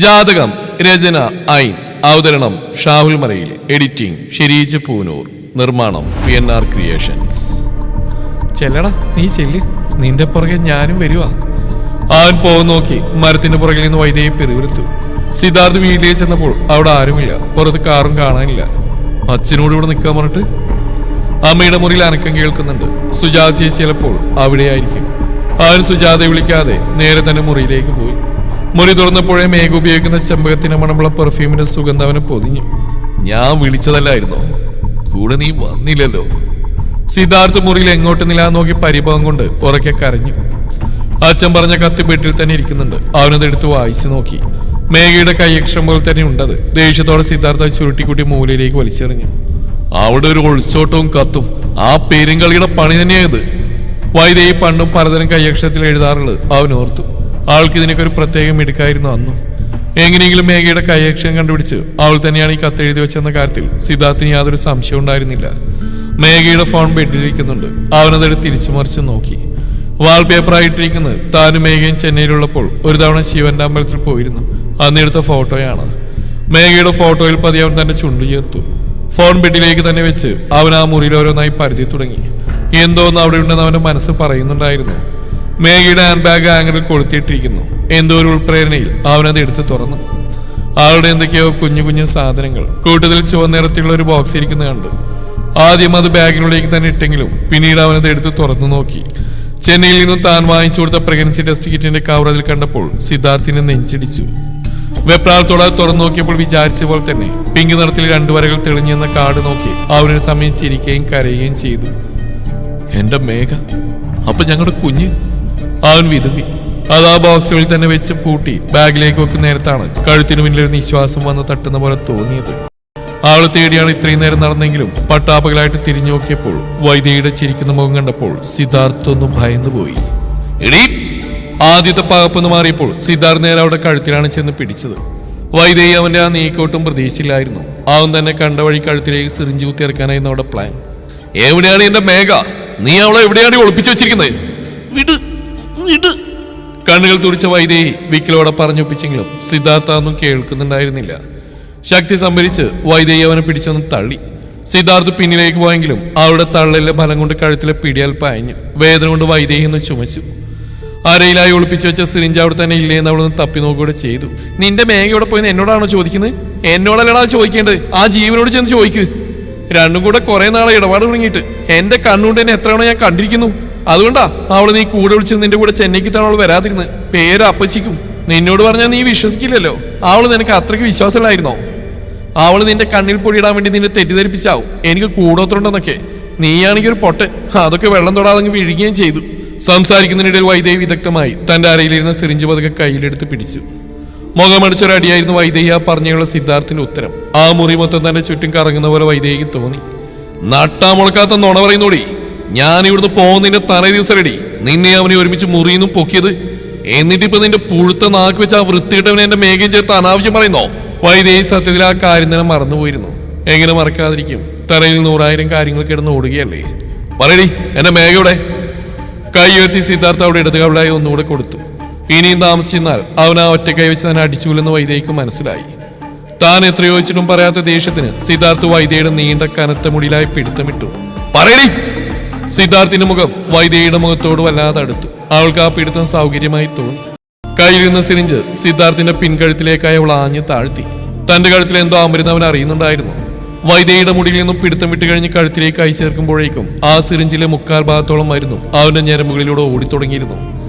ജാതകം രചന ഐൻ അവതരണം ഷാഹുൽ മറയിൽ എഡിറ്റിംഗ് ഷെരീജ് പൂനൂർ നിർമ്മാണം PNR ക്രിയേഷൻസ്. ചെല്ലടാ നീ ചെല്ല്, നിന്റെ പുറകെ ഞാനും വരുവാ. അവൻ പോകുന്ന നോക്കി മരത്തിന്റെ പുറകിൽ നിന്ന് വൈദ്യയെ പെരുവിരുത്തു. സിദ്ധാർത്ഥ് വീട്ടിലേക്ക് ചെന്നപ്പോൾ അവിടെ ആരുമില്ല, പുറത്ത് കാറും കാണാനില്ല. അച്ഛനോട് ഇവിടെ നിൽക്കാൻ പറഞ്ഞിട്ട് അമ്മയുടെ മുറിയിൽ അനക്കം കേൾക്കുന്നുണ്ട്. സുജാത ചേച്ചി ചിലപ്പോൾ അവിടെയായിരിക്കും. അവൻ സുജാതയെ വിളിക്കാതെ നേരെ തന്നെ മുറിയിലേക്ക് പോയി. മുറി തുറന്നപ്പോഴേ മേഘ ഉപയോഗിക്കുന്ന ചെമ്പകത്തിന്റെ മണമുള്ള പെർഫ്യൂമിന്റെ സുഗന്ധം അവനെ പൊതിഞ്ഞു. ഞാൻ വിളിച്ചതല്ലായിരുന്നോ? കൂടെ നീ വന്നില്ലല്ലോ. സിദ്ധാർത്ഥ് മുറിയിൽ എങ്ങോട്ട് നിലാ നോക്കി പരിഭവം കൊണ്ട് ഉറക്കെ കരഞ്ഞു. അച്ഛൻ പറഞ്ഞ കത്ത് ബെഡിൽ തന്നെ ഇരിക്കുന്നുണ്ട്. അവനത് എടുത്ത് വായിച്ചു നോക്കി. മേഘയുടെ കൈയക്ഷരം പോലെ തന്നെ ഉണ്ടത്. ദേഷ്യത്തോടെ സിദ്ധാർത്ഥ ചുരുട്ടിക്കുട്ടി മൂലയിലേക്ക് വലിച്ചെറിഞ്ഞു. അവിടെ ഒരു ഒളിച്ചോട്ടവും കത്തും, ആ പെരുങ്കളിയുടെ പണി തന്നെയായത്. വൈദേഹി പണ്ടും പലതരം കൈയക്ഷരത്തിൽ എഴുതാറുള്ളത് അവൻ ഓർത്തു. ആൾക്ക് ഇതിനൊക്കെ ഒരു പ്രത്യേകം എടുക്കായിരുന്നു അന്നും. എങ്ങനെയെങ്കിലും മേഘയുടെ കൈയക്ഷരം കണ്ടുപിടിച്ച് അവൾ തന്നെയാണ് ഈ കത്ത് എഴുതി വെച്ചെന്ന കാര്യത്തിൽ സിദ്ധാർത്ഥിന് യാതൊരു സംശയം ഉണ്ടായിരുന്നില്ല. മേഘയുടെ ഫോൺ ബെഡിലിരിക്കുന്നുണ്ട്. അവനതെടുത്ത് തിരിച്ചു മറിച്ച് നോക്കി. വാൾപേപ്പറായിട്ടിരിക്കുന്നത് താനും മേഘയും ചെന്നൈയിലുള്ളപ്പോൾ ഒരു തവണ ശിവന്റെ അമ്പലത്തിൽ പോയിരുന്നു. അന്നെടുത്ത ഫോട്ടോയാണ്. മേഘയുടെ ഫോട്ടോയിൽ പതി അവൻ തന്റെ ചുണ്ടു ചേർത്തു. ഫോൺ ബെഡിലേക്ക് തന്നെ വെച്ച് അവൻ ആ മുറിയിൽ ഓരോന്നായി പരതി തുടങ്ങി. എന്തോന്ന് അവിടെ ഉണ്ടെന്ന് അവന്റെ മനസ്സ് പറയുന്നുണ്ടായിരുന്നു. മേഘയുടെ ഹാൻഡ് ബാഗ് ആംഗറിൽ കൊളുത്തിയിട്ടിരിക്കുന്നു. എന്തോ ഒരു ഉൾപ്രേരണയിൽ അവനത് എടുത്ത് തുറന്നു. അവളുടെ എന്തൊക്കെയോ കുഞ്ഞു കുഞ്ഞു സാധനങ്ങൾ കൂട്ടത്തിൽ ചുവന്നിറത്തിയുള്ള ഒരു ബോക്സ് ഇരിക്കുന്നത് കണ്ടു. ആദ്യം അത് ബാഗിനുള്ളിലേക്ക് തന്നെ ഇട്ടെങ്കിലും പിന്നീട് അവനത് എടുത്ത് തുറന്നു നോക്കി. ചെന്നൈയിൽ നിന്നും താൻ വാങ്ങിച്ചു കൊടുത്ത പ്രഗ്നൻസി ടെസ്റ്റ് കിറ്റിന്റെ കവർ അതിൽ കണ്ടപ്പോൾ സിദ്ധാർത്ഥിനെ നെഞ്ചിടിച്ചു. വെപ്രാളത്തോടെ തുറന്നു നോക്കിയപ്പോൾ വിചാരിച്ച പോലെ തന്നെ പിങ്ക് നിറത്തിൽ 2 വരകൾ തെളിഞ്ഞെന്ന കാർഡ് നോക്കി അവനൊരു സമയം ചിരിക്കുകയും കരയുകയും ചെയ്തു. എന്റെ മേഘ, അപ്പൊ ഞങ്ങളുടെ കുഞ്ഞ്, അവൻ വിതുമ്പി. അത് ആ ബോക്സുകളിൽ തന്നെ വെച്ച് പൂട്ടി ബാഗിലേക്ക് വെക്കുന്ന നേരത്താണ് കഴുത്തിന് മുന്നിലൊരു നിശ്വാസം വന്ന് തട്ടുന്ന പോലെ തോന്നിയത്. അവളെ തേടിയാണ് ഇത്രയും നേരം നടന്നെങ്കിലും പട്ടാപ്പകലായിട്ട് തിരിഞ്ഞു നോക്കിയപ്പോൾ വൈദേഹിയുടെ ചിരിക്കുന്ന മുഖം കണ്ടപ്പോൾ സിദ്ധാർത്ഥ് ഒന്ന് ഭയന്നുപോയി. എടീ! ആദ്യത്തെ പകപ്പൊന്ന് മാറിയപ്പോൾ സിദ്ധാർത്ഥ് നേരെ അവിടെ കഴുത്തിലാണ് ചെന്ന് പിടിച്ചത്. വൈദേഹി അവന്റെ ആ നീക്കോട്ടും പ്രതീക്ഷിച്ചില്ലായിരുന്നു. അവൻ തന്നെ കണ്ട വഴി കഴുത്തിലേക്ക് സിറിഞ്ച് കുത്തിയിറക്കാനായിരുന്നു അവിടെ പ്ലാൻ. എവിടെയാണ് എന്റെ മേഘ? നീ അവളെ എവിടെയാണ് ഒളിപ്പിച്ചു വെച്ചിരിക്കുന്നത്? വിട് വിട്! കണ്ണുകൾ തുറിച്ച വൈദേഹി വിക്കലോടെ പറഞ്ഞൊപ്പിച്ചെങ്കിലും സിദ്ധാർത്ഥ ഒന്നും കേൾക്കുന്നുണ്ടായിരുന്നില്ല. ശക്തി സംഭരിച്ച് വൈദേഹി അവനെ പിടിച്ചൊന്ന് തള്ളി. സിദ്ധാർത്ഥ് പിന്നിലേക്ക് പോയെങ്കിലും അവളുടെ തള്ളലിലെ ബലം കൊണ്ട് കഴുത്തിലെ പിടിയാൽ പായഞ്ഞു. വേദന കൊണ്ട് വൈദേഹി ഒന്ന് ചുമച്ചു. അരയിലായി ഒളിപ്പിച്ചു വെച്ച സിറിഞ്ച് അവിടെ തന്നെ ഇല്ലേന്ന് അവളൊന്ന് തപ്പി നോക്കുകയൂടെ ചെയ്തു. നിന്റെ മേഘ എവിടെ പോയെന്ന് എന്നോടാണോ ചോദിക്കുന്നത്? എന്നോടല്ലടാ ചോദിക്കേണ്ടത്, ആ ജീവനോട് ചെന്ന് ചോദിക്ക്. രണ്ടും കൂടെ കുറെ നാളെ ഇടപാട് തുടങ്ങിയിട്ട് എന്റെ കണ്ണുകൊണ്ട് തന്നെ എത്ര തവണ ഞാൻ കണ്ടിരിക്കുന്നു. അതുകൊണ്ടാ അവള് നീ കൂടെ വിളിച്ച് നിന്റെ കൂടെ ചെന്നൈക്ക് തന്നെ അവൾ വരാതിരുന്ന്. പേര് അപ്പച്ചിക്കും. നിന്നോട് പറഞ്ഞാൽ നീ വിശ്വസിക്കില്ലല്ലോ. അവള് നിനക്ക് അത്രയ്ക്ക് വിശ്വാസമില്ലായിരുന്നോ? അവള് നിന്റെ കണ്ണിൽ പൊടിയിടാൻ വേണ്ടി നിന്നെ തെറ്റിദ്ധരിപ്പിച്ചാവും എനിക്ക് കൂടോത്രമുണ്ടെന്നൊക്കെ. നീയാണെങ്കിൽ ഒരു പൊട്ടൻ. അതൊക്കെ വെള്ളം തൊടാതെ വീഴുകയും ചെയ്തു. സംസാരിക്കുന്നതിനിടയിൽ വൈദേഹി വിദഗ്ധമായി തന്റെ അരയിലിരുന്ന സിറിഞ്ച് പതുക്കെ കയ്യിലെടുത്ത് പിടിച്ചു. മുഖമടിച്ചൊരടിയായിരുന്നു വൈദേഹി ആ പറഞ്ഞുള്ള സിദ്ധാർത്ഥിന്റെ ഉത്തരം. ആ മുറി മൊത്തം തന്നെ ചുറ്റും കറങ്ങുന്ന പോലെ വൈദേഹിക്ക് തോന്നി. നട്ടാ മുളക്കാത്ത നുണ പറയുന്നോടി. ഞാൻ ഇവിടുന്ന് പോകുന്നതിന്റെ തലേ ദിവസം റെഡി നിന്നെ അവനെ ഒരുമിച്ച് മുറിയിന്നും പൊക്കിയത്. എന്നിട്ടിപ്പോ നിന്റെ പുഴുത്ത നാക്ക് വെച്ച് ആ വൃത്തിയിട്ടവനെ എന്റെ മേഘയും ചേർത്ത് അനാവശ്യം പറയുന്നോ? വൈദേഹി സത്യത്തിൽ ആ കാര്യം തന്നെ മറന്നുപോയിരുന്നു. എങ്ങനെ മറക്കാതിരിക്കും? തലയിൽ 100,000 കാര്യങ്ങൾ കിടന്ന് ഓടുകയല്ലേ. പറയടി, എന്റെ മേഘയുടെ കൈ ഉയർത്തി സിദ്ധാർത്ഥ അവിടെ ഇടത് കവിളായി ഒന്നുകൂടെ കൊടുത്തു. ഇനിയും താമസിച്ചെന്നാൽ അവൻ ആ ഒറ്റ കൈ വെച്ച് തന്നെ അടിച്ചുകൊല്ലെന്ന് വൈദേഹിക്ക് മനസ്സിലായി. താൻ എത്രയോ വെച്ചിട്ടും പറയാത്ത ദേഷ്യത്തിന് സിദ്ധാർത്ഥ് വൈദേഹിയുടെ നീണ്ട കനത്ത മുടിയിലായി പിടുത്തമിട്ടു. പറയടി! സിദ്ധാർത്ഥിന്റെ മുഖം വൈദേഹിയുടെ മുഖത്തോട് വല്ലാതെ അടുത്തു. അവൾക്ക് ആ പിടുത്തം സൗകര്യമായി തോന്നി. കയ്യിലിരുന്ന സിറിഞ്ച് സിദ്ധാർത്ഥിന്റെ പിൻകഴുത്തിലേക്കായി അവൾ ആഞ്ഞു താഴ്ത്തി. തന്റെ കഴുത്തിൽ എന്തോ അമരുന്ന് അവൻ അറിയുന്നുണ്ടായിരുന്നു. വൈദേഹിയുടെ മുടിയിൽ നിന്നും പിടുത്തം വിട്ട് കഴിഞ്ഞ് കഴുത്തിലേക്ക് കൈ ചേർക്കുമ്പോഴേക്കും ആ സിറിഞ്ചിലെ 3/4 ഭാഗത്തോളം മരുന്നും അവന്റെ ഞരമ്പുകളിലൂടെ ഓടിത്തുടങ്ങിയിരുന്നു.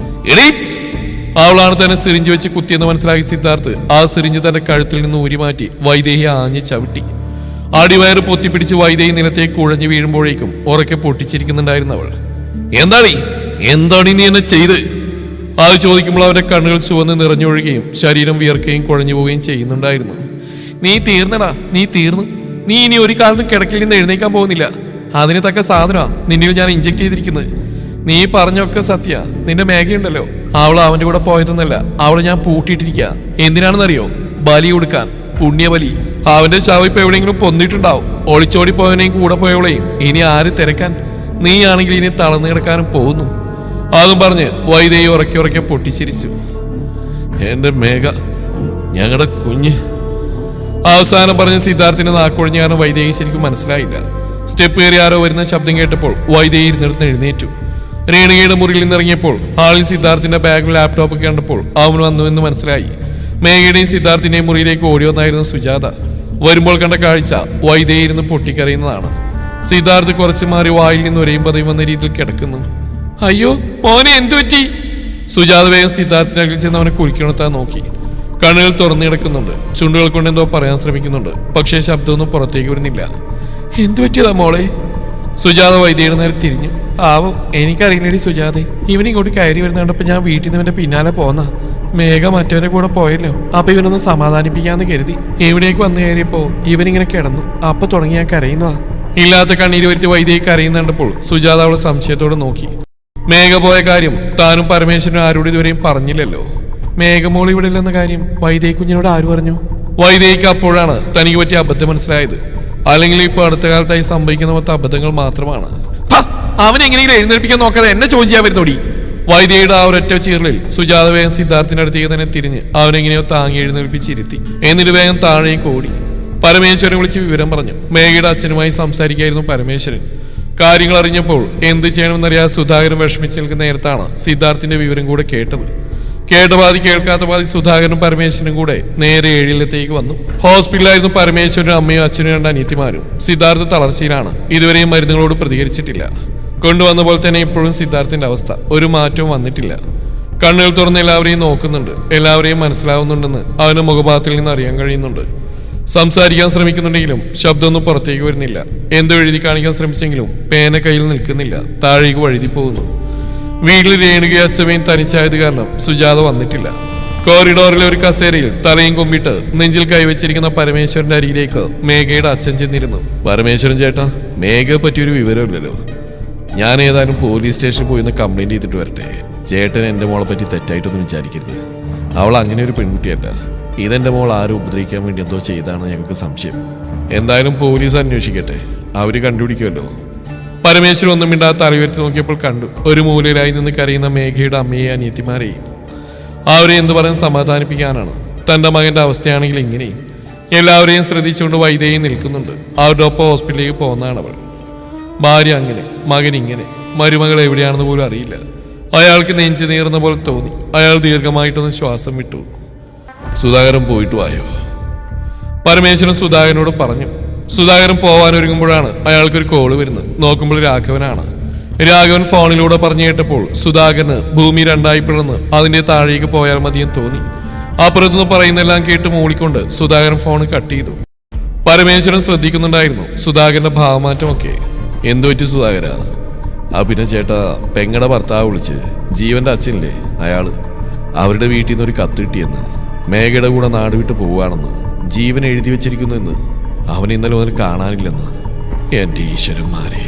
എടീ! അവളാണ് തന്നെ സിറിഞ്ച് വെച്ച് കുത്തിയെന്ന് മനസ്സിലാക്കി സിദ്ധാർത്ഥ് ആ സിറിഞ്ച് തന്റെ കഴുത്തിൽ നിന്ന് ഊരിമാറ്റി വൈദേഹി ആഞ്ഞ് ചവിട്ടി. അടിവയറ് പൊത്തിപ്പിടിച്ച് വൈദേഹി നിലത്തേക്ക് കുഴഞ്ഞു വീഴുമ്പോഴേക്കും ഉറക്കെ പൊട്ടിച്ചിരിക്കുന്നുണ്ടായിരുന്നു അവൾ. എന്താണ് നീ എന്നെ ചെയ്ത്? അത് ചോദിക്കുമ്പോൾ അവന്റെ കണ്ണുകൾ ചുവന്ന് നിറഞ്ഞൊഴുകയും ശരീരം വിയർക്കുകയും കുഴഞ്ഞു പോവുകയും ചെയ്യുന്നുണ്ടായിരുന്നു. നീ തീർന്നടാ, നീ തീർന്നു. നീ ഇനി ഒരു കാലത്തും കിടക്കിൽ നിന്ന് എഴുന്നേക്കാൻ പോകുന്നില്ല. അതിന് തക്ക സാധനമാ നിന്നിൽ ഞാൻ ഇഞ്ചക്ട് ചെയ്തിരിക്കുന്നത്. നീ പറഞ്ഞൊക്കെ സത്യ. നിന്റെ മേഘയുണ്ടല്ലോ, അവൾ അവന്റെ കൂടെ പോയതെന്നല്ല, അവളെ ഞാൻ പൂട്ടിയിട്ടിരിക്കുക. എന്തിനാണെന്നറിയോ? ബലി കൊടുക്കാൻ, പുണ്യബലി. അവന്റെ ശവം ഇപ്പൊ എവിടെയെങ്കിലും പൊന്നിട്ടുണ്ടാവും. ഒളിച്ചോടി പോയവനെയും കൂടെ പോയവളെയും ഇനി ആര് തിരക്കാൻ? നീ ആണെങ്കിൽ ഇനി തളർന്നു കിടക്കാനും പോകുന്നു. അതും പറഞ്ഞ് വൈദേഹി ഉറക്കെ പൊട്ടിച്ചിരിച്ചു. എന്റെ മേഘ, ഞങ്ങളുടെ കുഞ്ഞ്. അവസാനം പറഞ്ഞ സിദ്ധാർത്ഥിന്റെ നാക്കൊഴിഞ്ഞ കാരണം വൈദേഹി ശരിക്കും മനസ്സിലായില്ല. സ്റ്റെപ്പ് കയറി ആരോ വരുന്ന ശബ്ദം കേട്ടപ്പോൾ വൈദേഹി ഇരുന്നിടത്ത് എഴുന്നേറ്റു. രേണുകയുടെ മുറിയിൽ നിന്നിറങ്ങിയപ്പോൾ ഹാളിൽ സിദ്ധാർത്ഥിന്റെ ബാഗും ലാപ്ടോപ്പ് കണ്ടപ്പോൾ അവൻ വന്നുവെന്ന് മനസ്സിലായി. മേഘയുടെയും സിദ്ധാർത്ഥിന്റെയും മുറിയിലേക്ക് ഓടി വന്നായിരുന്നു സുജാത. വരുമ്പോൾ കണ്ട കാഴ്ച വൈദേഹി ഇരുന്ന് പൊട്ടിക്കരയുന്നതാണ്. സിദ്ധാർത്ഥ് കുറച്ചു മാറി വായിൽ നിന്ന് ഒരേയും പതയും വന്ന രീതിയിൽ കിടക്കുന്നു. അയ്യോ മോനെ എന്തു പറ്റി? സുജാത വേഗം സിദ്ധാർത്ഥിനകൽ ചെന്ന് അവനെ കുളിക്കണത്താൻ നോക്കി. കണ്ണുകൾ തുറന്നു കിടക്കുന്നുണ്ട്. ചുണ്ടുകൾ കൊണ്ട് എന്തോ പറയാൻ ശ്രമിക്കുന്നുണ്ട്. പക്ഷേ ശബ്ദമൊന്നും പുറത്തേക്ക് വരുന്നില്ല. എന്തു പറ്റിയതാ മോളെ? സുജാത വൈദ്യയുടെ നേരെ തിരിഞ്ഞു. ആവോ എനിക്കറിയില്ലടി സുജാതെ, ഇവനിങ്ങോട്ട് കയറി വരുന്ന കണ്ടപ്പോ ഞാൻ വീട്ടിൽ നിന്ന് ഇവന്റെ പിന്നാലെ പോന്ന. മേഘ മറ്റവരെ കൂടെ പോയല്ലോ, അപ്പൊ ഇവനൊന്ന് സമാധാനിപ്പിക്കാന്ന് കരുതി എവിടേക്ക് വന്നു കയറിയപ്പോ ഇവനിങ്ങനെ കിടന്നു. അപ്പൊ തുടങ്ങി ഞാൻ കരയുന്നതാ. ഇല്ലാത്ത കണ്ണീര് വരുത്തി വൈദ്യയെ കരയുന്ന കണ്ടപ്പോൾ സുജാത അവളെ സംശയത്തോടെ നോക്കി. മേഘ പോയ കാര്യം താനും പരമേശ്വരനും ആരോട് ഇതുവരെയും പറഞ്ഞില്ലല്ലോ. മേഘമോൾ ഇവിടെ ഇല്ലെന്ന കാര്യം വൈദേഹി കുഞ്ഞിനോട് ആര് പറഞ്ഞു? വൈദേഹിക്ക് അപ്പോഴാണ് തനിക്ക് പറ്റിയ അബദ്ധം മനസ്സിലായത്. അല്ലെങ്കിൽ ഇപ്പൊ അടുത്ത കാലത്തായി സംഭവിക്കുന്ന മൊത്തം അബദ്ധങ്ങൾ മാത്രമാണ്. അവനെങ്ങനെയും എഴുന്നേൽപ്പിക്കാൻ നോക്കാതെ എന്നെ ചോദ്യം ചെയ്യാൻ വരുന്നോടി. വൈദേഹിയുടെ ആ ഒരൊറ്റ ചീറലിൽ സുജാത വേഗം സിദ്ധാർത്ഥിന്റെ അടുത്തേക്ക് തന്നെ തിരിഞ്ഞ് അവനെങ്ങനെയോ താങ്ങി എഴുന്നേൽപ്പിച്ചിരുത്തി. എന്നിട്ട് വേഗം താഴേക്ക് ഓടി. പരമേശ്വരൻ വിളിച്ച് വിവരം പറഞ്ഞു. മേഘയുടെ അച്ഛനുമായി സംസാരിക്കായിരുന്നു പരമേശ്വരൻ. കാര്യങ്ങൾ അറിഞ്ഞപ്പോൾ എന്ത് ചെയ്യണമെന്നറിയാതെ സുധാകരൻ വിഷമിച്ച് നിൽക്കുന്ന നേരത്താണ് സിദ്ധാർത്ഥിന്റെ വിവരം കൂടെ കേട്ടത്. കേട്ട പാതി കേൾക്കാത്ത പാതി സുധാകരനും പരമേശ്വരനും കൂടെ നേരെ ഏഴിലത്തേക്ക് വന്നു. ഹോസ്പിറ്റലായിരുന്നു പരമേശ്വരനും അമ്മയും അച്ഛനും 2 അനിയത്തിമാരും. സിദ്ധാർത്ഥ തളർച്ചയിലാണ്. ഇതുവരെയും മരുന്നുകളോട് പ്രതികരിച്ചിട്ടില്ല. കൊണ്ടുവന്ന പോലെ തന്നെ ഇപ്പോഴും സിദ്ധാർത്ഥിന്റെ അവസ്ഥ ഒരു മാറ്റവും വന്നിട്ടില്ല. കണ്ണുകൾ തുറന്ന് എല്ലാവരെയും നോക്കുന്നുണ്ട്. എല്ലാവരെയും മനസ്സിലാവുന്നുണ്ടെന്ന് അവന്റെ മുഖഭാവത്തിൽ നിന്ന് അറിയാൻ കഴിയുന്നുണ്ട്. സംസാരിക്കാൻ ശ്രമിക്കുന്നുണ്ടെങ്കിലും ശബ്ദമൊന്നും പുറത്തേക്ക് വരുന്നില്ല. എന്തോ എഴുതി കാണിക്കാൻ ശ്രമിച്ചെങ്കിലും പേന കയ്യിൽ നിൽക്കുന്നില്ല. താഴേക്ക് വഴുതി പോകുന്നു. വീട്ടിൽ രേണുകയും അച്ഛമ്മയും തനിച്ചായത് കാരണം സുജാത വന്നിട്ടില്ല. കോറിഡോറിലെ ഒരു കസേരയിൽ തലയും കൊമ്പിട്ട് നെഞ്ചിൽ കൈവച്ചിരിക്കുന്ന പരമേശ്വരന്റെ അരിയിലേക്ക് മേഘയുടെ അച്ഛൻ ചെന്നിരുന്നു. പരമേശ്വരൻ ചേട്ടാ, മേഘയെ പറ്റിയൊരു വിവരമില്ലല്ലോ. ഞാൻ ഏതായാലും പോലീസ് സ്റ്റേഷനിൽ പോയി കംപ്ലൈന്റ് ചെയ്തിട്ട് വരട്ടെ. ചേട്ടൻ എൻ്റെ മോളെ പറ്റി തെറ്റായിട്ടൊന്നും വിചാരിക്കരുത്. അവൾ അങ്ങനെ ഒരു പെൺകുട്ടിയല്ല. ഇതെന്റെ മോൾ ആരും ഉപദ്രവിക്കാൻ വേണ്ടി എന്തോ ചെയ്താണെന്ന് ഞങ്ങൾക്ക് സംശയം. എന്തായാലും പോലീസ് അന്വേഷിക്കട്ടെ, അവര് കണ്ടുപിടിക്കുമല്ലോ. പരമേശ്വരൻ ഒന്നും മിണ്ടാത്ത അറിവരുത്തി നോക്കിയപ്പോൾ കണ്ടു ഒരു മൂലയിലായി നിന്ന് കരയുന്ന മേഘയുടെ അമ്മയെ അനിയത്തിമാരെയും. അവരെ എന്ത് പറഞ്ഞ് സമാധാനിപ്പിക്കാനാണ്? തന്റെ മകന്റെ അവസ്ഥയാണെങ്കിൽ ഇങ്ങനെയും. എല്ലാവരെയും ശ്രദ്ധിച്ചുകൊണ്ട് വൈദേഹി നിൽക്കുന്നുണ്ട്. അവരുടെ ഒപ്പം ഹോസ്പിറ്റലിലേക്ക് പോകുന്നതാണ് അവൾ. ഭാര്യ അങ്ങനെ, മകൻ ഇങ്ങനെ, മരുമകൾ എവിടെയാണെന്ന് പോലും അറിയില്ല. അയാൾക്ക് നെഞ്ചു നീറുന്ന പോലെ തോന്നി. അയാൾ ദീർഘമായിട്ടൊന്ന് ശ്വാസം വിട്ടു. സുധാകരൻ പോയിട്ട് വായോ? പരമേശ്വരൻ സുധാകരനോട് പറഞ്ഞു. സുധാകരൻ പോവാനൊരുങ്ങുമ്പോഴാണ് അയാൾക്കൊരു കോള് വരുന്നത്. നോക്കുമ്പോൾ രാഘവനാണ്. രാഘവൻ ഫോണിലൂടെ പറഞ്ഞു കേട്ടപ്പോൾ സുധാകരന് ഭൂമി 2 പിളർന്ന് അതിന്റെ താഴേക്ക് പോയാൽ മതിയെന്ന് തോന്നി. അപ്പുറത്തുനിന്ന് പറയുന്നെല്ലാം കേട്ട് മൂളിക്കൊണ്ട് സുധാകരൻ ഫോൺ കട്ട് ചെയ്തു. പരമേശ്വരൻ ശ്രദ്ധിക്കുന്നുണ്ടായിരുന്നു സുധാകരന്റെ ഭാവമാറ്റമൊക്കെ. എന്തു പറ്റി സുധാകര? പിന്നെ ചേട്ടാ, പെങ്ങടെ ഭർത്താവ് വിളിച്ച് ജീവന്റെ അച്ഛനില്ലേ അയാള്, അവരുടെ വീട്ടിൽ നിന്ന് ഒരു കത്ത് കിട്ടിയെന്ന്. മേഘയുടെ കൂടെ നാട് വിട്ട് പോവുകയാണെന്ന്. ജീവൻ എഴുതി വെച്ചിരിക്കുന്നു എന്ന്. അവൻ ഇന്നലെ മുതൽ കാണാനില്ലെന്ന്. എന്റെ ഈശ്വരന്മാരെ,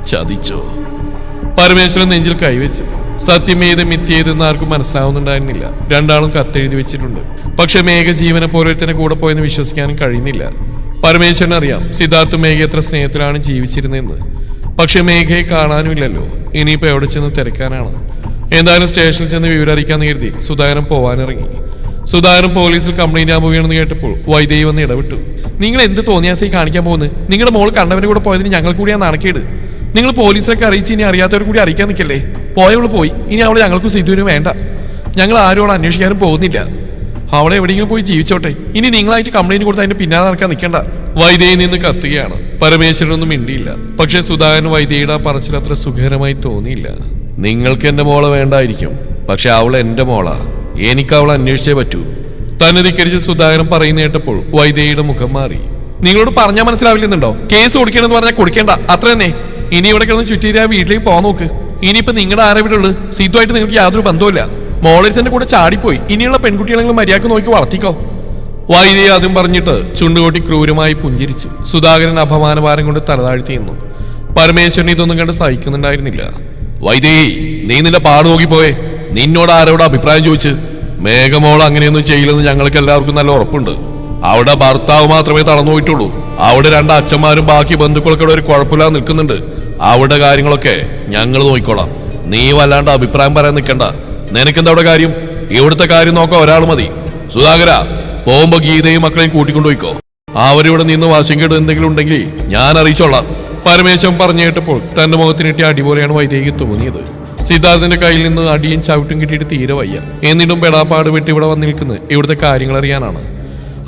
ചതിച്ചോ? പരമേശ്വരൻ നെഞ്ചിൽ കൈവച്ചു. സത്യം ഏത് മിഥ്യേതെന്ന് ആർക്കും മനസ്സിലാവുന്നുണ്ടായിരുന്നില്ല. രണ്ടാളും കത്തെഴുതി വെച്ചിട്ടുണ്ട്. പക്ഷെ മേഘ ജീവനെ പോലെ കൂടെ പോയെന്ന് വിശ്വസിക്കാനും കഴിയുന്നില്ല. പരമേശ്വരൻ അറിയാം സിദ്ധാർത്ഥ് മേഘ എത്ര സ്നേഹത്തിലാണ് ജീവിച്ചിരുന്നതെന്ന്. പക്ഷെ മേഘയെ കാണാനുമില്ലല്ലോ. ഇനിയിപ്പോ എവിടെ ചെന്ന് തിരക്കാനാണ്? എന്തായാലും സ്റ്റേഷനിൽ ചെന്ന് വിവരം അറിയിക്കാന്ന് കരുതി സുധാകരൻ പോവാനിറങ്ങി. സുധാകരൻ പോലീസിൽ കംപ്ലൈന്റ് ആകാൻ പോവുകയാണെന്ന് കേട്ടപ്പോൾ വൈദേഹി വന്ന് ഇടപെട്ടു. നിങ്ങൾ എന്ത് തോന്നിയാസി കാണിക്കാൻ പോകുന്നത്? നിങ്ങളുടെ മോൾ കണ്ടവരെ കൂടെ പോയതിന് ഞങ്ങൾ കൂടിയാണ് നാണക്കേട്. നിങ്ങൾ പോലീസിലൊക്കെ അറിയിച്ച് ഇനി അറിയാത്തവർ കൂടി അറിയിക്കാൻ നിൽക്കല്ലേ? പോയവള് പോയി, ഇനി അവളെ ഞങ്ങൾക്ക് സിദ്ധുവിനും വേണ്ട. ഞങ്ങൾ ആരോട് അന്വേഷിക്കാനും പോകുന്നില്ല. അവളെ എവിടെയെങ്കിലും പോയി ജീവിച്ചോട്ടെ. ഇനി നിങ്ങളായിട്ട് കംപ്ലൈന്റ് കൊടുത്ത് അതിന്റെ പിന്നാലെ നടക്കാൻ നിൽക്കേണ്ട. വൈദേഹി നിന്ന് കത്തുകയാണ്. പരമേശ്വരനൊന്നും മിണ്ടിയില്ല. പക്ഷെ സുധാകരൻ വൈദേഹിയുടെ ആ പറച്ചിൽ അത്ര സുഖകരമായി തോന്നിയില്ല. നിങ്ങൾക്ക് എന്റെ മോളെ വേണ്ടായിരിക്കും, പക്ഷെ അവൾ എന്റെ മോളാ. എനിക്ക് അവളെ അന്വേഷിച്ചേ പറ്റൂ. തന്നെ ധിക്കരിച്ച് സുധാകരൻ പറയുന്ന കേട്ടപ്പോൾ വൈദേഹിയുടെ മുഖം മാറി. നിങ്ങളോട് പറഞ്ഞാൽ മനസ്സിലാവില്ലെന്നുണ്ടോ? കേസ് കൊടുക്കണമെന്ന് പറഞ്ഞാൽ കൊടുക്കേണ്ട, അത്ര തന്നെ. ഇനി ഇവിടെ കിടന്ന് ചുറ്റിയിട്ട് വീട്ടിലേക്ക് പോകാൻ നോക്ക്. ഇനിയിപ്പോ നിങ്ങളുടെ ആരെ ഇവിടെ ഉള്ളു? സിദ്ധുമായിട്ട് നിങ്ങൾക്ക് യാതൊരു ബന്ധവുമില്ല. മോളിൽ കൂടെ ചാടിപ്പോയി. ഇനിയുള്ള പെൺകുട്ടികളെങ്കിലും മര്യാദക്ക് നോക്കി വളർത്തിക്കോ. വൈദേഹി അതും പറഞ്ഞിട്ട് ചുണ്ടുകൊട്ടി ക്രൂരമായി പുഞ്ചിരിച്ചു. സുധാകരൻ അപമാനഭാരം കൊണ്ട് തലതാഴ്ത്തി നിന്നു. പരമേശ്വരൻ ഇതൊന്നും കണ്ട് സഹിക്കുന്നുണ്ടായിരുന്നില്ല. വൈദേഹി, നീ നിന്റെ പാട് നോക്കിപ്പോയെ. നിന്നോട് ആരോട് അഭിപ്രായം ചോദിച്ച്? മേഘമോൾ അങ്ങനെയൊന്നും ചെയ്യില്ലെന്ന് ഞങ്ങൾക്ക് എല്ലാവർക്കും നല്ല ഉറപ്പുണ്ട്. അവിടെ ഭർത്താവ് മാത്രമേ തളർന്നു പോയിട്ടുള്ളൂ. അവിടെ 2 അച്ഛന്മാരും ബാക്കി ബന്ധുക്കളൊക്കെ ഒരു കുഴപ്പമില്ലാതെ നിൽക്കുന്നുണ്ട്. അവിടെ കാര്യങ്ങളൊക്കെ ഞങ്ങൾ നോക്കിക്കോളാം. നീ വല്ലാണ്ട് അഭിപ്രായം പറയാൻ നിൽക്കണ്ട. നിനക്കെന്താ അവിടെ കാര്യം? ഇവിടുത്തെ കാര്യം നോക്കാൻ ഒരാൾ മതി. സുധാകര, പോകുമ്പോ ഗീതയും മക്കളെയും കൂട്ടിക്കൊണ്ടുപോയിക്കോ. അവരിവിടെ നിന്ന് വാശം കേട്ട് എന്തെങ്കിലും ഉണ്ടെങ്കിൽ ഞാൻ അറിയിച്ചോളാം. പരമേശ്വരൻ പറഞ്ഞു കേട്ടപ്പോൾ തന്റെ മുഖത്തിനിട്ടി അടി പോലെയാണ് വൈദേഹിക്ക് തോന്നിയത്. സിദ്ധാർത്ഥിന്റെ കയ്യിൽ നിന്ന് അടിയും ചവിട്ടും കിട്ടിയിട്ട് തീരെ വയ്യ. എന്നിട്ടും പെടാപ്പാട് വിട്ട് ഇവിടെ വന്ന് നിൽക്കുന്നത് ഇവിടുത്തെ കാര്യങ്ങൾ അറിയാനാണ്.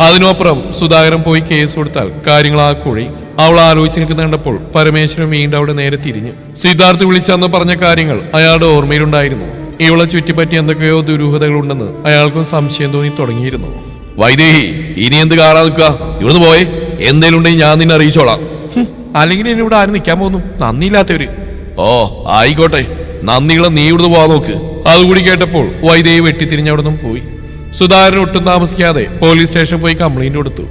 അതിനപ്പുറം സുധാകരൻ പോയി കേസ് കൊടുത്താൽ കാര്യങ്ങൾ ആ കുഴി. അവൾ ആലോചിച്ച് നിൽക്കുന്ന കണ്ടപ്പോൾ പരമേശ്വരൻ വീണ്ടും അവിടെ നേരെ തിരിഞ്ഞു. സിദ്ധാർത്ഥ് വിളിച്ചെന്ന് പറഞ്ഞ കാര്യങ്ങൾ അയാളുടെ ഓർമ്മയിലുണ്ടായിരുന്നു. ഇവളെ ചുറ്റിപ്പറ്റി എന്തൊക്കെയോ ദുരൂഹതകളുണ്ടെന്ന് അയാൾക്കും സംശയം തോന്നി തുടങ്ങിയിരുന്നു. വൈദേഹി, ഇനി എന്ത് കാണാൻ നിൽക്കുക? ഇവിടുന്ന് പോയേ. എന്തേലും ഉണ്ടെങ്കിൽ ഞാൻ നിന്നെ അറിയിച്ചോളാം. അല്ലെങ്കിൽ എന്നെ ഇവിടെ ആരും നിൽക്കാൻ പോകുന്നു, നന്ദിയില്ലാത്തവര്. ഓ ആയിക്കോട്ടെ, നന്ദികളെ നീ ഇവിടുന്ന് പോവാൻ നോക്ക്. അതുകൂടി കേട്ടപ്പോൾ വൈദേഹി വെട്ടിത്തിരിഞ്ഞ് അവിടെ നിന്നും പോയി. സുധാകരൻ ഒട്ടും താമസിക്കാതെ പോലീസ് സ്റ്റേഷനിൽ പോയി കംപ്ലൈന്റ് കൊടുത്തു.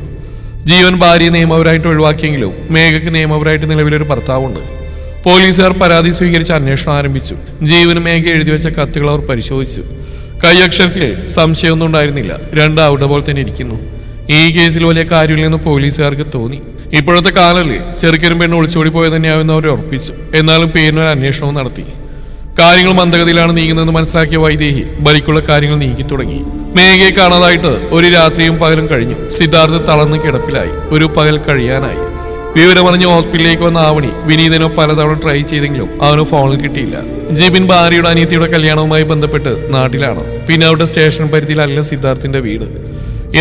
ജീവൻ ഭാര്യയെ നിയമപരമായിട്ട് ഒഴിവാക്കിയെങ്കിലും മേഘയ്ക്ക് നിയമപരമായിട്ട് നിലവിലൊരു ഭർത്താവുണ്ട്. പോലീസുകാർ പരാതി സ്വീകരിച്ച് അന്വേഷണം ആരംഭിച്ചു. ജീവന് മേഘ എഴുതി വെച്ച കത്തുകൾ അവർ പരിശോധിച്ചു. കൈയക്ഷരത്തിൽ സംശയമൊന്നും ഉണ്ടായിരുന്നില്ല. രണ്ട് അവിടെ പോലെ തന്നെ ഇരിക്കുന്നു. ഈ കേസിൽ വലിയ കാര്യമില്ലെന്ന് പോലീസുകാർക്ക് തോന്നി. ഇപ്പോഴത്തെ കാലല്ലേ, ചെറുക്കനും പെണ്ണ് ഒളിച്ചോടി പോയത് തന്നെയാവുന്ന അവർ ഉറപ്പിച്ചു. എന്നാലും പേരിനൊരു അന്വേഷണവും നടത്തി. കാര്യങ്ങൾ മന്ദഗതിയിലാണ് നീങ്ങുന്നതെന്ന് മനസ്സിലാക്കിയ വൈദേഹി ബലിക്കുള്ള കാര്യങ്ങൾ നീക്കി തുടങ്ങി. മേഘയെ കാണാതായിട്ട് ഒരു രാത്രിയും പകലും കഴിഞ്ഞു. സിദ്ധാർത്ഥ് തളർന്ന് കിടപ്പിലായി. ഒരു പകൽ കഴിയാനായി. വിവരമറിഞ്ഞ് ഹോസ്പിറ്റലിലേക്ക് വന്ന ആവണി വിനീതനോ പലതവണ ട്രൈ ചെയ്തെങ്കിലും അവന് ഫോണിൽ കിട്ടിയില്ല. ജിബിൻ ഭാര്യയുടെ അനിയത്തിയുടെ കല്യാണവുമായി ബന്ധപ്പെട്ട് നാട്ടിലാണ്. പിന്നെ അവിടെ സ്റ്റേഷൻ പരിധിയിലല്ല സിദ്ധാർത്ഥിന്റെ വീട്.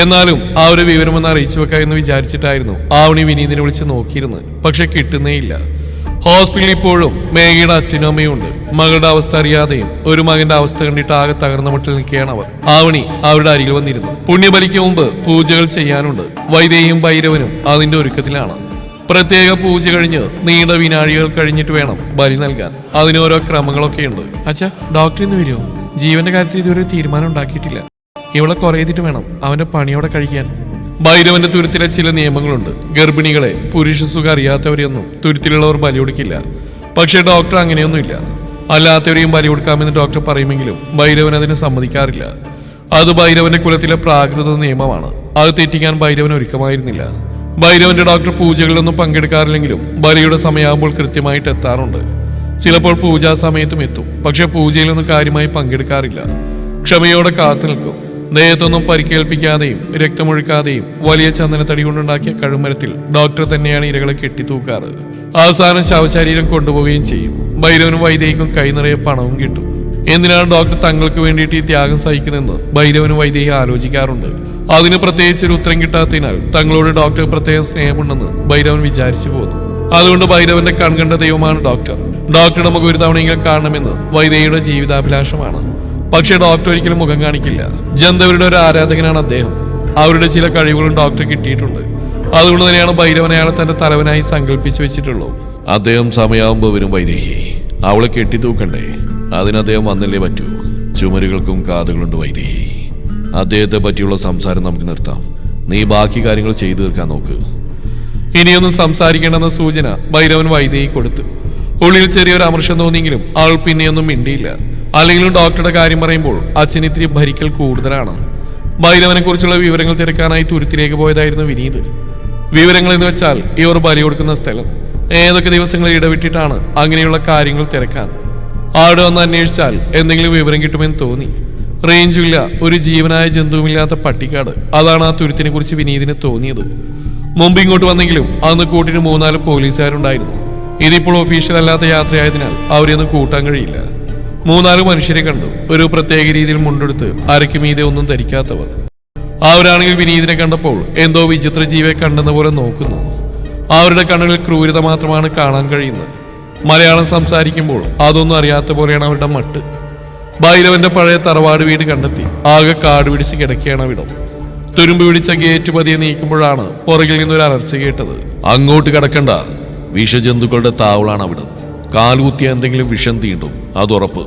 എന്നാലും ആ ഒരു വിവരമൊന്ന് അറിയിച്ചു വെക്കാം എന്ന് വിചാരിച്ചിട്ടായിരുന്നു ആവണി വിനീതിനെ വിളിച്ച് നോക്കിയിരുന്നത്. പക്ഷെ കിട്ടുന്നേയില്ല. ഹോസ്പിറ്റലിൽ ഇപ്പോഴും മേഘയുടെ അച്ഛനും അമ്മയും ഉണ്ട്. മകളുടെ അവസ്ഥ അറിയാതെയും ഒരു മകന്റെ അവസ്ഥ കണ്ടിട്ട് ആകെ തകർന്ന മട്ടിൽ നിൽക്കുകയാണ് അവർ. ആവണി അവരുടെ അരികിൽ വന്നിരുന്നു. പുണ്യബലിക്ക് മുമ്പ് പൂജകൾ ചെയ്യാനുണ്ട്. വൈദേഹിയും ഭൈരവനും അതിന്റെ ഒരുക്കത്തിലാണ്. പ്രത്യേക പൂജ കഴിഞ്ഞ് നീണ്ട വിനാഴികൾ കഴിഞ്ഞിട്ട് വേണം ബലി നൽകാൻ. അതിനോരോ ക്രമങ്ങളൊക്കെയുണ്ട്. അച്ഛാ, ഡോക്ടർ ഇന്ന് വരുമോ? ജീവന്റെ കാര്യത്തിൽ ഇതുവരെ തീരുമാനം ഉണ്ടാക്കിയിട്ടില്ല. ഇവളെ കുറേതിട്ട് വേണം അവന്റെ പണിയോടെ കഴിക്കാൻ. ഭൈരവന്റെ തുരുത്തിലെ ചില നിയമങ്ങളുണ്ട്. ഗർഭിണികളെ, പുരുഷ സുഖം അറിയാത്തവരെയൊന്നും തുരുത്തിലുള്ളവർ ബലി കൊടുക്കില്ല. പക്ഷേ ഡോക്ടർ അങ്ങനെയൊന്നുമില്ല. അല്ലാത്തവരെയും ബലി കൊടുക്കാമെന്ന് ഡോക്ടർ പറയുമെങ്കിലും ഭൈരവൻ അതിന് സമ്മതിക്കാറില്ല. അത് ഭൈരവന്റെ കുലത്തിലെ പ്രാകൃത നിയമമാണ്. അത് തെറ്റിക്കാൻ ഭൈരവൻ ഒരുക്കമായിരുന്നില്ല. ഭൈരവന്റെ ഡോക്ടർ പൂജകളിലൊന്നും പങ്കെടുക്കാറില്ലെങ്കിലും ബലിയുടെ സമയമാകുമ്പോൾ കൃത്യമായിട്ട് എത്താറുണ്ട്. ചിലപ്പോൾ പൂജാ സമയത്തും എത്തും. പക്ഷെ പൂജയിലൊന്നും കാര്യമായി പങ്കെടുക്കാറില്ല. ക്ഷമയോടെ കാത്തു നിൽക്കും. ദേഹത്തൊന്നും പരിക്കേൽപ്പിക്കാതെയും രക്തമൊഴുക്കാതെയും വലിയ ചന്ദനത്തടി കൊണ്ടുണ്ടാക്കിയ കഴുമരത്തിൽ ഡോക്ടർ തന്നെയാണ് ഇരകളെ കെട്ടിത്തൂക്കാറ്. അവസാനം ശവശരീരം കൊണ്ടുപോവുകയും ചെയ്യും. ഭൈരവനും വൈദേഹിക്കും കൈ നിറയെ പണവും കിട്ടും. എന്തിനാണ് ഡോക്ടർ തങ്ങൾക്ക് വേണ്ടിയിട്ട് ഈ ത്യാഗം സഹിക്കുന്നതെന്ന് ഭൈരവനും വൈദേഹി ആലോചിക്കാറുണ്ട്. അതിന് പ്രത്യേകിച്ചൊരു ഉത്തരം കിട്ടാത്തതിനാൽ തങ്ങളോട് ഡോക്ടർ പ്രത്യേകം സ്നേഹമുണ്ടെന്ന് ഭൈരവൻ വിചാരിച്ചു പോന്നു. അതുകൊണ്ട് ഭൈരവന്റെ കൺകണ്ട ദൈവമാണ് ഡോക്ടർ. ഡോക്ടറുടെ മുഖം ഒരു തവണയെങ്കിലും കാണണമെന്ന് വൈദേഹിയുടെ ജീവിതാഭിലാഷമാണ്. പക്ഷേ ഡോക്ടർ ഒരിക്കലും മുഖം കാണിക്കില്ല. ജന്തവരുടെ ഒരു ആരാധകനാണ് അദ്ദേഹം. അവരുടെ ചില കഴിവുകളും ഡോക്ടർ കിട്ടിയിട്ടുണ്ട്. അതുകൊണ്ട് തന്നെയാണ് ഭൈരവൻ അയാളെ തന്റെ തലവനായി സങ്കല്പിച്ചു വെച്ചിട്ടുള്ളൂ. അദ്ദേഹം സമയമാകുമ്പോൾ വരും വൈദേഹി. അവളെ കെട്ടിത്തൂക്കണ്ടേ? അതിന് അദ്ദേഹം വന്നല്ലേ പറ്റൂ. ചുമരുകൾക്കും കാതുകളുണ്ട് വൈദേഹി. അദ്ദേഹത്തെ പറ്റിയുള്ള സംസാരം നമുക്ക് നിർത്താം. നീ ബാക്കി കാര്യങ്ങൾ ചെയ്തു തീർക്കാൻ നോക്ക്. ഇനിയൊന്നും സംസാരിക്കേണ്ടെന്ന സൂചന ഭൈരവൻ വൈദേഹി കൊടുത്തു. ഉള്ളിൽ ചെറിയൊരു അമർഷം തോന്നിയെങ്കിലും അവൾ പിന്നെയൊന്നും മിണ്ടിയില്ല. അല്ലെങ്കിലും ഡോക്ടറുടെ കാര്യം പറയുമ്പോൾ അച്ഛൻ ഇത്തിരി ഭരിക്കൽ കൂടുതലാണ്. ഭൈരവനെ കുറിച്ചുള്ള വിവരങ്ങൾ തിരക്കാനായി തുരുത്തിലേക്ക് പോയതായിരുന്നു വിനീത്. വിവരങ്ങൾ എന്ന് വെച്ചാൽ ഇവർ ബലി കൊടുക്കുന്ന സ്ഥലം, ഏതൊക്കെ ദിവസങ്ങളിൽ ഇടവിട്ടിട്ടാണ് അങ്ങനെയുള്ള കാര്യങ്ങൾ തിരക്കാൻ. അവിടെ വന്ന് അന്വേഷിച്ചാൽ എന്തെങ്കിലും വിവരം കിട്ടുമെന്ന് തോന്നി. റേഞ്ചുമില്ല, ഒരു ജീവനായ ജന്തുവുമില്ലാത്ത പട്ടിക്കാട്. അതാണ് ആ തുരുത്തിനെ കുറിച്ച് വിനീതിന് തോന്നിയത്. മുമ്പ് ഇങ്ങോട്ട് വന്നെങ്കിലും അന്ന് കൂട്ടിന് 3-4 പോലീസുകാരുണ്ടായിരുന്നു. ഇതിപ്പോൾ ഒഫീഷ്യൽ അല്ലാത്ത യാത്രയായതിനാൽ അവരെയൊന്നും കൂട്ടാൻ കഴിയില്ല. 3-4 മനുഷ്യരെ കണ്ടു. ഒരു പ്രത്യേക രീതിയിൽ മുണ്ടെടുത്ത് അരയ്ക്ക് മീതെ ഒന്നും ധരിക്കാത്തവർ. അവരാണെങ്കിൽ വിനീതിനെ കണ്ടപ്പോൾ എന്തോ വിചിത്ര ജീവിയെ കണ്ടെന്ന പോലെ നോക്കുന്നു. അവരുടെ കണ്ണുകളിൽ ക്രൂരത മാത്രമാണ് കാണാൻ കഴിയുന്നത്. മലയാളം സംസാരിക്കുമ്പോൾ അതൊന്നും അറിയാത്ത പോലെയാണ് അവരുടെ മട്ട്. ഭൈരവന്റെ പഴയ തറവാട് വീട് കണ്ടെത്തി. ആകെ കാട് പിടിച്ച് കിടക്കുകയാണ് അവിടം. തുരുമ്പ് പിടിച്ച ഗേറ്റ് പതിയെ നീക്കുമ്പോഴാണ് പുറകിൽ നിന്നൊരു അലർച്ച കേട്ടത്. അങ്ങോട്ട് കിടക്കണ്ട, വിഷജന്തുക്കളുടെ താവളാണ് അവിടം. കാലുകുത്തിയ എന്തെങ്കിലും വിഷം തീണ്ടും, അതുറപ്പ്.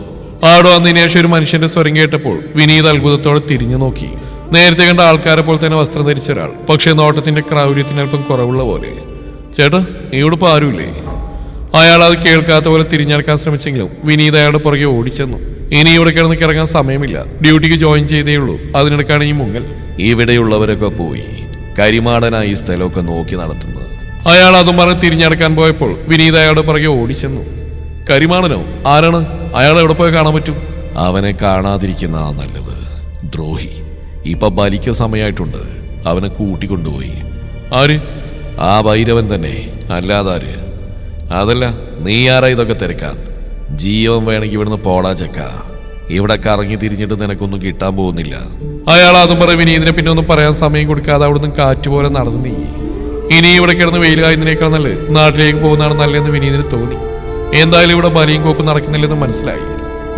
ആടോ വന്നതിന് ശേഷം ഒരു മനുഷ്യന്റെ സ്വരം കേട്ടപ്പോൾ വിനീത് അത്ഭുതത്തോടെ തിരിഞ്ഞു നോക്കി. നേരത്തെ കണ്ട ആൾക്കാരെ പോലെ തന്നെ വസ്ത്രം ധരിച്ച ഒരാൾ. പക്ഷേ നോട്ടത്തിന്റെ ക്രൗര്യത്തിന് അല്പം കുറവുള്ള പോലെ. ചേട്ടാ, ഇവിടിപ്പോ ആരുമില്ലേ? അയാൾ അത് കേൾക്കാത്ത പോലെ തിരിഞ്ഞെടുക്കാൻ ശ്രമിച്ചെങ്കിലും വിനീത് അയാളുടെ പുറകെ ഓടിച്ചെന്നു. ഇനി ഇവിടെ കിടന്ന് കിറങ്ങാൻ സമയമില്ല. ഡ്യൂട്ടിക്ക് ജോയിൻ ചെയ്തേ ഉള്ളൂ. അതിനിടക്കാണ് ഈ മുങ്ങൽ. ഇവിടെയുള്ളവരൊക്കെ പോയി കരിമാടനായി ഈ സ്ഥലമൊക്കെ നോക്കി നടത്തുന്നത്. അയാൾ അതും പറഞ്ഞ് തിരിഞ്ഞടക്കാൻ പോയപ്പോൾ വിനീത് അയാളുടെ പുറകെ ഓടിച്ചെന്നു. കരിമാടനോ? ആരാണ്? അയാൾ എവിടെ പോയി കാണാൻ പറ്റും? അവനെ കാണാതിരിക്കുന്ന നല്ലത്. ദ്രോഹി. ഇപ്പൊ ബലിക്ക് സമയമായിട്ടുണ്ട്. അവനെ കൂട്ടിക്കൊണ്ടുപോയി. ആര്? ആ ഭൈരവൻ തന്നെ, അല്ലാതാര്? അതല്ല, നീ ആരാ ഇതൊക്കെ തിരക്കാൻ? ജീവൻ വേണമെങ്കിൽ ഇവിടുന്ന് പോടാ ചക്ക. ഇവിടെ കറങ്ങി തിരിഞ്ഞിട്ട് നിനക്കൊന്നും കിട്ടാൻ പോകുന്നില്ല. അയാൾ അതും പറയും വിനീതിനെ പിന്നെ ഒന്നും പറയാൻ സമയം കൊടുക്കാതെ അവിടുന്ന് കാറ്റുപോലെ നടന്നു നീങ്ങി. ഇനി ഇവിടെ കിടന്ന് വെയിൽ കായുന്നതിനേക്കാൾ നല്ലത് നാട്ടിലേക്ക് പോകുന്നതാണ് നല്ലതെന്ന് വിനീതിന് തോന്നി. എന്തായാലും ഇവിടെ ബലിയും കോപ്പും നടക്കുന്നില്ലെന്ന് മനസ്സിലായി.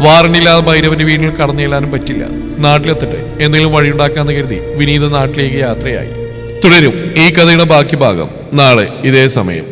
വാറണ്ടില്ലാതെ ഭൈരവന്റെ വീട്ടിൽ കടന്നു ചെല്ലാനും പറ്റില്ല. നാട്ടിലെത്തട്ടെ, എന്തെങ്കിലും വഴിയുണ്ടാക്കാന്ന് കരുതി വിനീത് നാട്ടിലേക്ക് യാത്രയായി. തുടരും ഈ കഥയുടെ ബാക്കി ഭാഗം നാളെ ഇതേ സമയം.